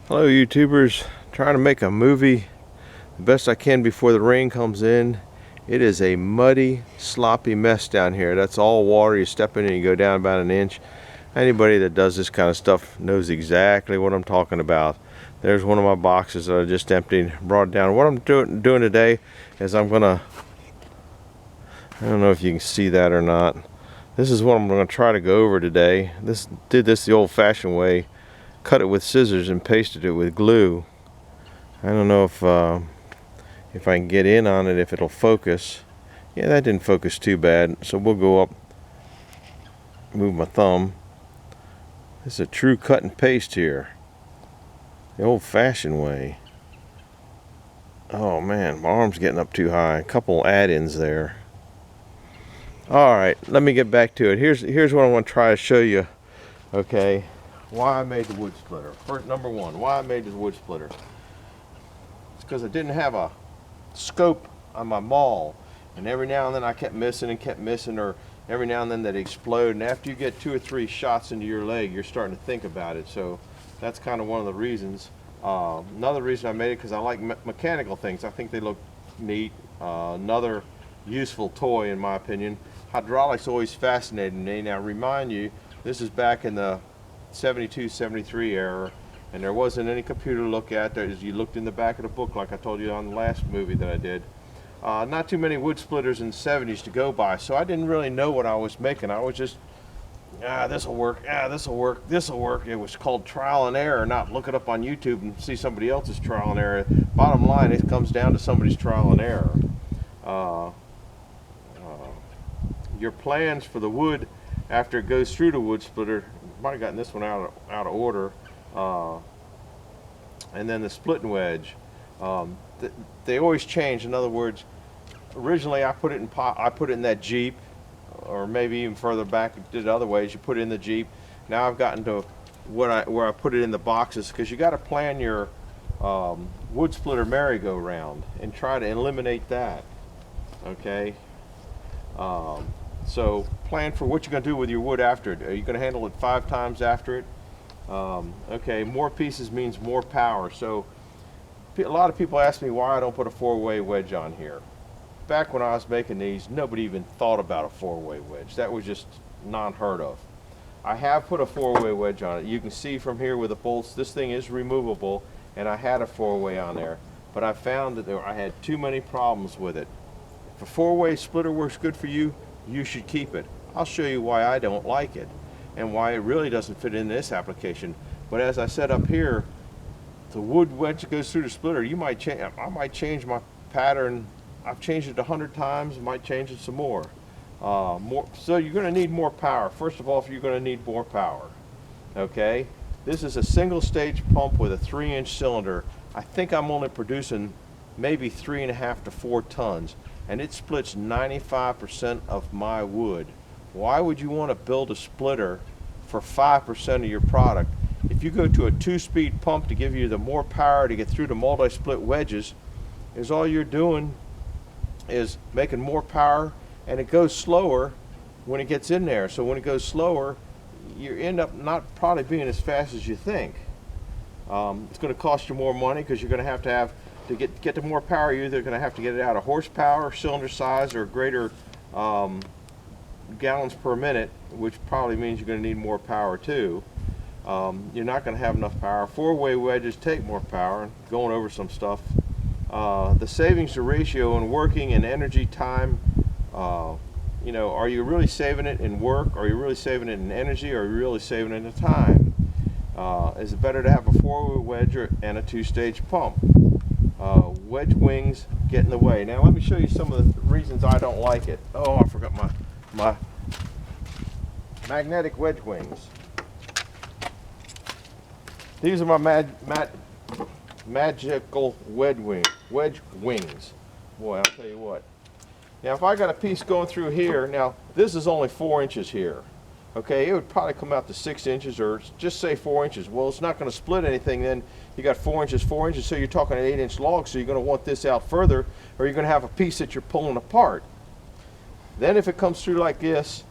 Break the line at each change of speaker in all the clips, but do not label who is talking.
Hello YouTubers, trying to make a movie the best I can before the rain comes in. It is a muddy, sloppy mess down here. That's all water. You step in and you go down about an inch. Anybody that does this kind of stuff knows exactly what I'm talking about. There's one of my boxes that I just emptied, brought it down. What I'm doing today is I don't know if you can see that or not. This is what I'm going to try to go over today. Did this the old-fashioned way. Cut it with scissors and pasted it with glue. I don't know if I can get in on it, if it'll focus. Yeah, that didn't focus too bad. So we'll go up, move my thumb. This is a true cut and paste here, the old-fashioned way. Oh man, my arm's getting up too high. A couple add-ins there. All right, let me get back to it. Here's what I want to try to show you. Okay. Why I made the wood splitter. First, number one, why I made the wood splitter. It's because I didn't have a scope on my maul, and every now and then I kept missing, or every now and then they'd explode, and after you get 2 or 3 shots into your leg, you're starting to think about it. So that's kind of one of the reasons. Another reason I made it because I like mechanical things. I think they look neat. Another useful toy, in my opinion. Hydraulics always fascinated me. Now, remind you, this is back in the 72, 73 era, and there wasn't any computer to look at. As you looked in the back of the book, like I told you on the last movie that I did. Not too many wood splitters in the 70s to go by, so I didn't really know what I was making. I was just, this'll work, this'll work, this'll work. It was called trial and error, not look it up on YouTube and see somebody else's trial and error. Bottom line, it comes down to somebody's trial and error. Your plans for the wood after it goes through the wood splitter, might have gotten this one out of order, and then the split and wedge, they always change. In other words, originally I put it in that Jeep, or maybe even further back did it other ways. You put it in the Jeep. Now I've gotten to where I put it in the boxes, because you got to plan your wood splitter merry-go-round and try to eliminate that. Okay. So plan for what you're going to do with your wood after it. Are you going to handle it 5 times after it? Okay, more pieces means more power. So a lot of people ask me why I don't put a 4-way wedge on here. Back when I was making these, nobody even thought about a 4-way wedge. That was just non-heard of. I have put a 4-way wedge on it. You can see from here with the bolts, this thing is removable, and I had a 4-way on there. But I found that I had too many problems with it. If a 4-way splitter works good for you, you should keep it. I'll show you why I don't like it and why it really doesn't fit in this application. But as I said up here, the wood wedge that goes through the splitter, I might change my pattern. I've changed it 100 times, might change it some more. So you're going to need more power. First of all, you're going to need more power. Okay, this is a single stage pump with a 3-inch cylinder. I think I'm only producing maybe 3.5 to 4 tons. And it splits 95% of my wood. Why would you want to build a splitter for 5% of your product? If you go to a 2-speed pump to give you the more power to get through the multi-split wedges, is all you're doing is making more power, and it goes slower when it gets in there. So when it goes slower, you end up not probably being as fast as you think. It's going to cost you more money, because you're going to have to get to more power. You're either going to have to get it out of horsepower, cylinder size, or greater gallons per minute, which probably means you're going to need more power too. You're not going to have enough power. 4-way wedges take more power. Going over some stuff. The savings to ratio in working and energy time. You know, are you really saving it in work? Are you really saving it in energy? Or are you really saving it in time? Is it better to have a 4-way wedge and a 2-stage pump? Wedge wings get in the way. Now let me show you some of the reasons I don't like it. Oh, I forgot my magnetic wedge wings. These are my magical wedge wings. Boy, I'll tell you what. Now if I got a piece going through here, now this is only 4 inches here. Okay, it would probably come out to 6 inches, or just say 4 inches. Well, it's not going to split anything then. You got 4 inches, so you're talking an 8-inch log, so you're going to want this out further, or you're going to have a piece that you're pulling apart. Then if it comes through like this,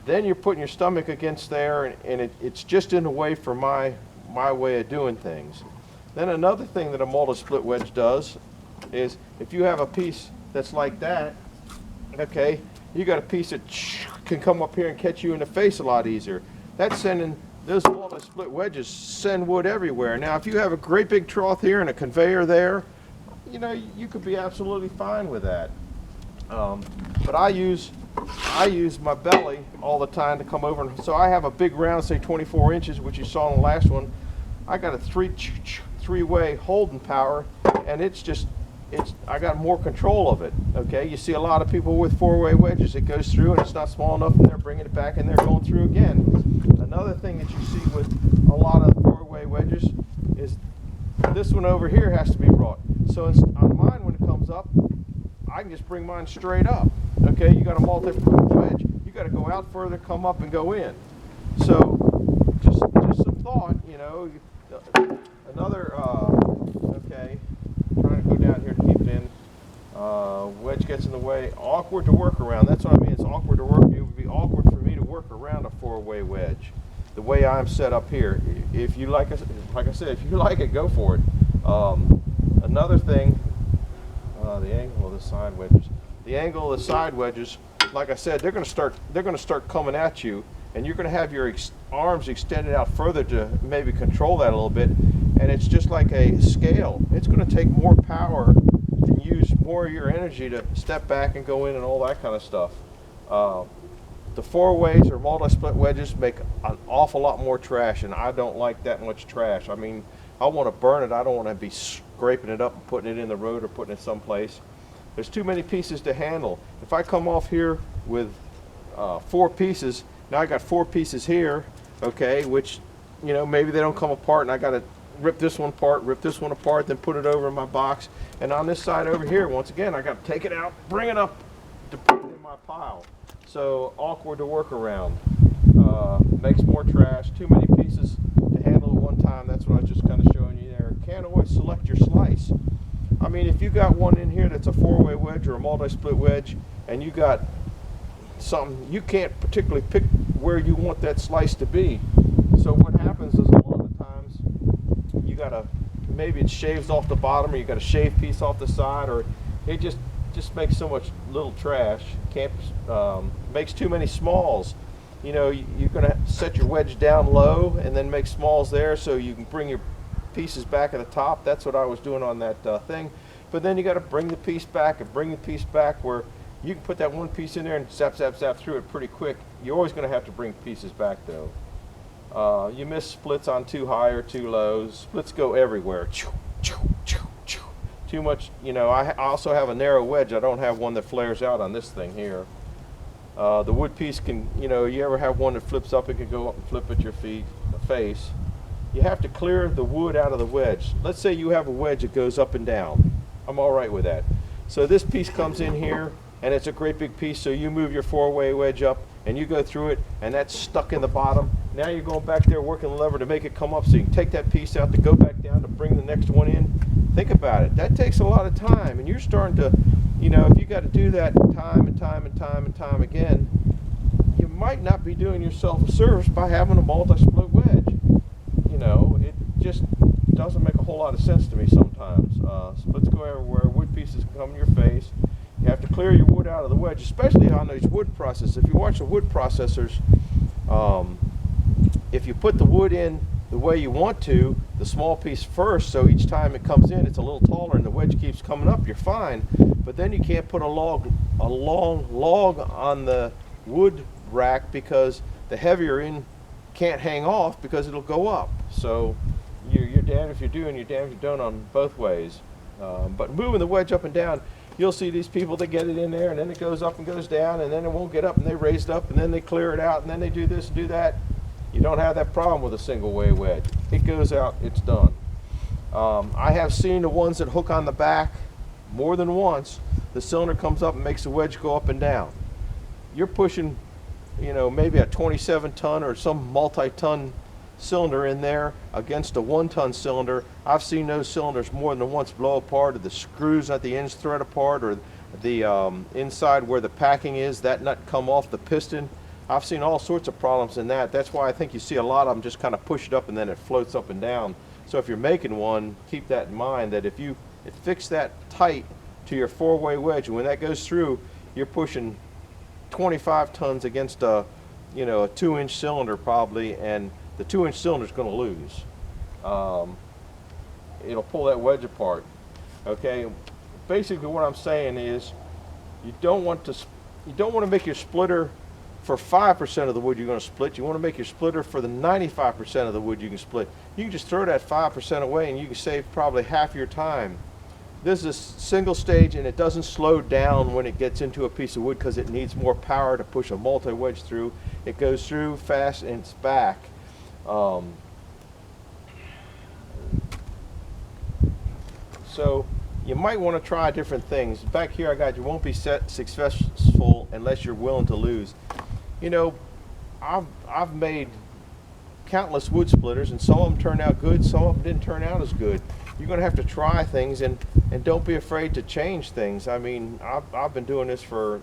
then you're putting your stomach against there, and it's just in the way for my my way of doing things. Then another thing that a multi-split wedge does is if you have a piece that's like that, okay, you got a piece that can come up here and catch you in the face a lot easier. That's sending, those multi-split wedges send wood everywhere. Now if you have a great big trough here and a conveyor there, you know, you could be absolutely fine with that. But I use my belly all the time to come over, and so I have a big round, say 24 inches, which you saw in the last one. I got a three-way holding power, and I got more control of it. Okay, you see a lot of people with four-way wedges. It goes through and it's not small enough, and they're bringing it back and they're going through again. Another thing that you see with a lot of four-way wedges is this one over here has to be brought. So on mine, when it comes up, I can just bring mine straight up. Okay, you got a multi-split wedge, you got to go out further, come up and go in. So just some thought, you know. Another, okay, trying to go down here to keep it in. Wedge gets in the way, awkward to work around. That's what I mean, it's awkward to work. It would be awkward for me to work around a four-way wedge the way I'm set up here. If you like I said, if you like it, go for it. Another thing, the angle of the side wedges. The angle of the side wedges, like I said, they're going to start coming at you, and you're going to have your arms extended out further to maybe control that a little bit. And it's just like a scale. It's going to take more power and use more of your energy to step back and go in and all that kind of stuff. The four-ways or multi-split wedges make an awful lot more trash, and I don't like that much trash. I mean, I want to burn it. I don't want to be scraping it up and putting it in the road or putting it someplace. There's too many pieces to handle. If I come off here with 4 pieces, now I got 4 pieces here, okay, which, you know, maybe they don't come apart, and I got to rip this one apart, then put it over in my box. And on this side over here, once again, I got to take it out, bring it up to put it in my pile. So awkward to work around. Makes more trash, too many pieces to handle at one time. That's what I was just kind of showing you there. Can't always select your slice. I mean, if you got one in here that's a four-way wedge or a multi-split wedge, and you got something, you can't particularly pick where you want that slice to be. So what happens is a lot of times you gotta, maybe it shaves off the bottom, or you got a shave piece off the side, or it just makes so much little trash. Can't makes too many smalls. You know, you're gonna set your wedge down low and then make smalls there, so you can bring your pieces back at the top. That's what I was doing on that thing. But then you got to bring the piece back and bring the piece back where you can put that one piece in there and zap through it pretty quick. You're always going to have to bring pieces back though. You miss splits on too high or too low. Splits go everywhere. Too much, you know. I also have a narrow wedge. I don't have one that flares out on this thing here. The wood piece can, you know, you ever have one that flips up, it can go up and flip at your face. You have to clear the wood out of the wedge. Let's say you have a wedge that goes up and down. I'm all right with that. So this piece comes in here, and it's a great big piece, so you move your four-way wedge up, and you go through it, and that's stuck in the bottom. Now you're going back there working the lever to make it come up, so you can take that piece out to go back down to bring the next one in. Think about it. That takes a lot of time, and you're starting to, you know, if you got to do that time and time again, you might not be doing yourself a service by having a multi-split wedge. You know, it just doesn't make a whole lot of sense to me sometimes. Splits go everywhere, wood pieces come in your face. You have to clear your wood out of the wedge, especially on those wood processors. If you watch the wood processors, if you put the wood in the way you want to, the small piece first, so each time it comes in it's a little taller and the wedge keeps coming up, you're fine. But then you can't put a long log on the wood rack because the heavier in can't hang off because it'll go up. So you're damned if you do and you're damned if you don't on both ways. But moving the wedge up and down, you'll see these people that get it in there and then it goes up and goes down and then it won't get up and they raise it up and then they clear it out and then they do this and do that. You don't have that problem with a single way wedge. It goes out, it's done. I have seen the ones that hook on the back more than once. The cylinder comes up and makes the wedge go up and down. You're pushing, you know, maybe a 27-ton or some multi-ton cylinder in there against a 1-ton cylinder. I've seen those cylinders more than once blow apart, or the screws at the ends thread apart, or the inside where the packing is, that nut come off the piston. I've seen all sorts of problems in that. That's why I think you see a lot of them just kind of push it up and then it floats up and down. So if you're making one, keep that in mind, that if you fix that tight to your 4-way wedge, and when that goes through, you're pushing 25 tons against a, you know, a 2-inch cylinder probably, and the 2-inch cylinder is going to lose. It'll pull that wedge apart. Okay, basically what I'm saying is you don't want to make your splitter for 5% of the wood you're going to split. You want to make your splitter for the 95% of the wood you can split. You can just throw that 5% away and you can save probably half your time. This is a single stage and it doesn't slow down when it gets into a piece of wood because it needs more power to push a multi-wedge through. It goes through fast and it's back. So you might want to try different things. Back here I got, you won't be successful unless you're willing to lose. You know, I've made countless wood splitters and some of them turned out good, some of them didn't turn out as good. You're going to have to try things and don't be afraid to change things. I mean, I've been doing this for,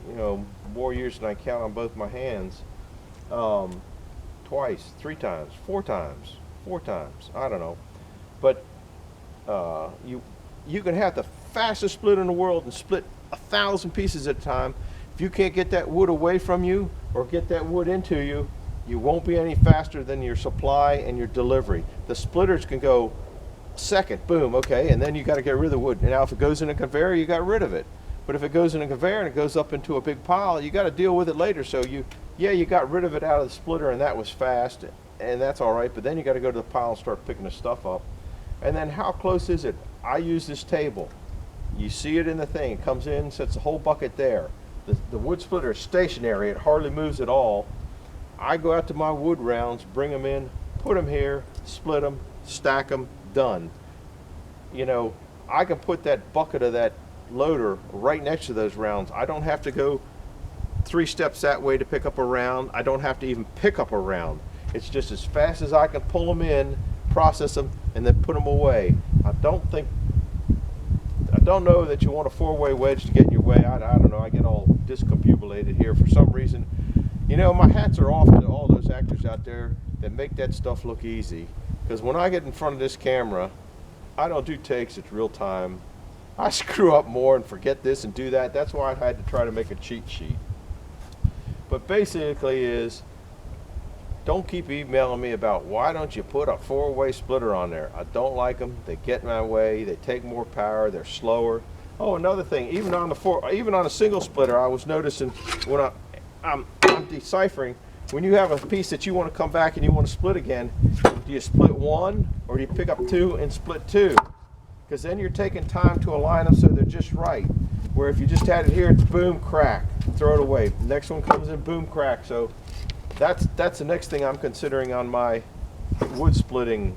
you know, more years than I count on both my hands. Twice, 3 times, 4 times, I don't know. But you can have the fastest splitter in the world and split 1,000 pieces at a time. If you can't get that wood away from you or get that wood into you, you won't be any faster than your supply and your delivery. The splitters can go second, boom, okay, and then you got to get rid of the wood. And now if it goes in a conveyor, you got rid of it. But if it goes in a conveyor and it goes up into a big pile, you got to deal with it later. So you got rid of it out of the splitter and that was fast, and that's all right. But then you got to go to the pile and start picking the stuff up. And then how close is it? I use this table. You see it in the thing. It comes in, sets a whole bucket there. The wood splitter is stationary. It hardly moves at all. I go out to my wood rounds, bring them in, put them here, split them, stack them, done. You know, I can put that bucket of that loader right next to those rounds. I don't have to go 3 steps that way to pick up a round. I don't have to even pick up a round. It's just as fast as I can pull them in, process them, and then put them away. I don't know that you want a 4-way wedge to get in your way. I don't know. I get all discombobulated here for some reason. You know, my hats are off to all those actors out there that make that stuff look easy. Because when I get in front of this camera, I don't do takes, it's real time. I screw up more and forget this and do that. That's why I had to try to make a cheat sheet. But basically is, don't keep emailing me about why don't you put a 4-way splitter on there. I don't like them. They get in my way. They take more power. They're slower. Oh, another thing, even on a single splitter, I was noticing when I'm deciphering, when you have a piece that you want to come back and you want to split again, do you split 1 or do you pick up 2 and split 2? Because then you're taking time to align them so they're just right. Where if you just had it here, it's boom, crack, throw it away. Next one comes in, boom, crack. So that's the next thing I'm considering on my wood splitting,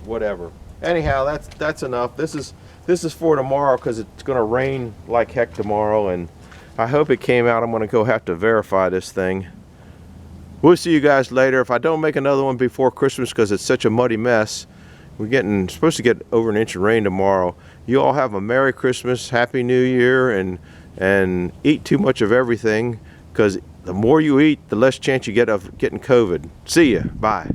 whatever. Anyhow, that's enough. This is for tomorrow because it's going to rain like heck tomorrow, and I hope it came out. I'm going to go have to verify this thing. We'll see you guys later. If I don't make another one before Christmas because it's such a muddy mess, we're supposed to get over 1 inch of rain tomorrow. You all have a Merry Christmas, Happy New Year, and eat too much of everything, because the more you eat, the less chance you get of getting COVID. See ya. Bye.